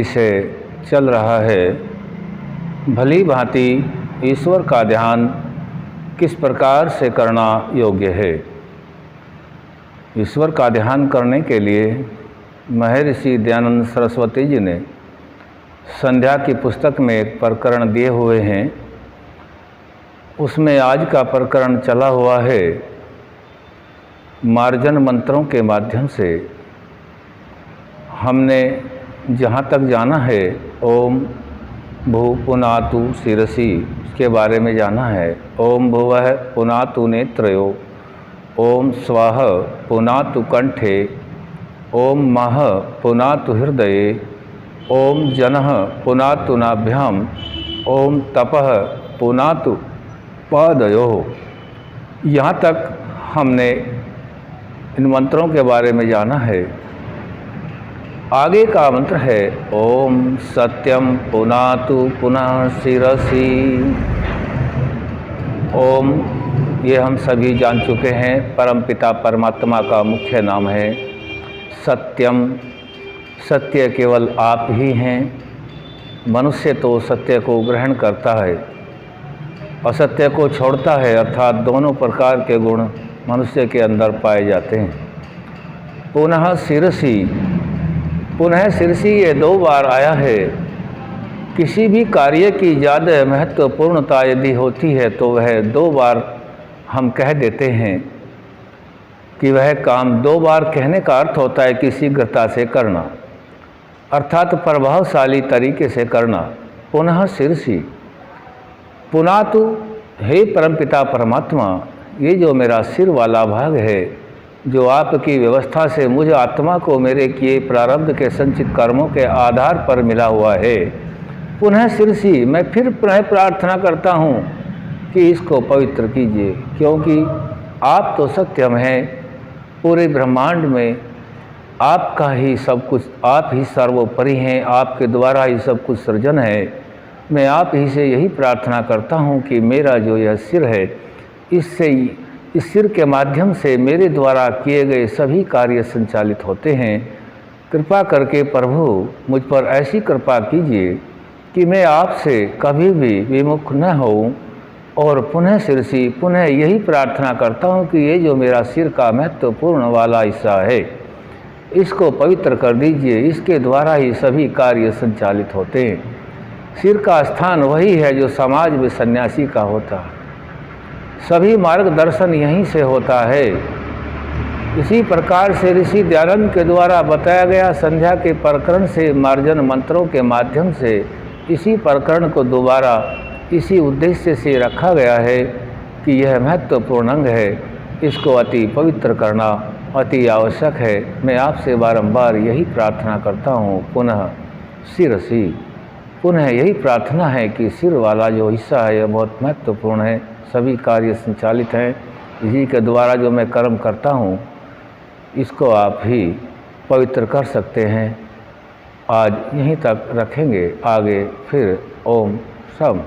विषय चल रहा है, भली भांति ईश्वर का ध्यान किस प्रकार से करना योग्य है। ईश्वर का ध्यान करने के लिए महर्षि दयानंद सरस्वती जी ने संध्या की पुस्तक में एक प्रकरण दिए हुए हैं। उसमें आज का प्रकरण चला हुआ है मार्जन मंत्रों के माध्यम से। हमने जहाँ तक जाना है ओम भू पुनातु शिरसी के बारे में जाना है। ओम भुवः पुनातु नेत्रयो, ओम स्वाह पुनातु कंठे, ओम मह पुनातु हृदये, ओम जनः पुनातु नाभ्याम, ओम तपः पुनातु पादयोः। यहाँ तक हमने इन मंत्रों के बारे में जाना है। आगे का मंत्र है ओम सत्यम पुनातु पुनः शिरसी। ओम ये हम सभी जान चुके हैं, परमपिता परमात्मा का मुख्य नाम है। सत्यम, सत्य केवल आप ही हैं। मनुष्य तो सत्य को ग्रहण करता है, असत्य को छोड़ता है, अर्थात दोनों प्रकार के गुण मनुष्य के अंदर पाए जाते हैं। पुनः शिरसी, पुनः शिरसी ये 2 बार आया है। किसी भी कार्य की ज़्यादा महत्वपूर्णता यदि होती है तो वह 2 बार हम कह देते हैं कि वह काम 2 बार कहने का अर्थ होता है कि शीघ्रता से करना, अर्थात प्रभावशाली तरीके से करना। पुनः शिरसी, पुनातु हे परमपिता परमात्मा, ये जो मेरा सिर वाला भाग है, जो आपकी व्यवस्था से मुझ आत्मा को मेरे किए प्रारब्ध के संचित कर्मों के आधार पर मिला हुआ है। पुनः शिरसी, मैं फिर पुनः प्रार्थना करता हूँ कि इसको पवित्र कीजिए, क्योंकि आप तो सत्यम हैं। पूरे ब्रह्मांड में आपका ही सब कुछ, आप ही सर्वोपरि हैं, आपके द्वारा ही सब कुछ सृजन है। मैं आप ही से यही प्रार्थना करता हूँ कि मेरा जो यह सिर है, इससे इस सिर के माध्यम से मेरे द्वारा किए गए सभी कार्य संचालित होते हैं। कृपा करके प्रभु मुझ पर ऐसी कृपा कीजिए कि मैं आपसे कभी भी विमुख न होऊं। और पुनः शिरसी, पुनः यही प्रार्थना करता हूँ कि ये जो मेरा सिर का महत्वपूर्ण वाला हिस्सा है, इसको पवित्र कर दीजिए। इसके द्वारा ही सभी कार्य संचालित होते हैं। सिर का स्थान वही है जो समाज में सन्यासी का होता है। सभी मार्गदर्शन यहीं से होता है। इसी प्रकार से ऋषि दयानंद के द्वारा बताया गया संध्या के प्रकरण से, मार्जन मंत्रों के माध्यम से इसी प्रकरण को दोबारा इसी उद्देश्य से रखा गया है कि यह महत्वपूर्ण अंग है, इसको अति पवित्र करना अति आवश्यक है। मैं आपसे बारंबार यही प्रार्थना करता हूँ। पुनः शिरसी, पुनः यही प्रार्थना है कि सिर वाला जो हिस्सा है यह बहुत महत्वपूर्ण है, सभी कार्य संचालित हैं। इसी के द्वारा जो मैं कर्म करता हूँ, इसको आप ही पवित्र कर सकते हैं। आज यहीं तक रखेंगे, आगे फिर ओम सम।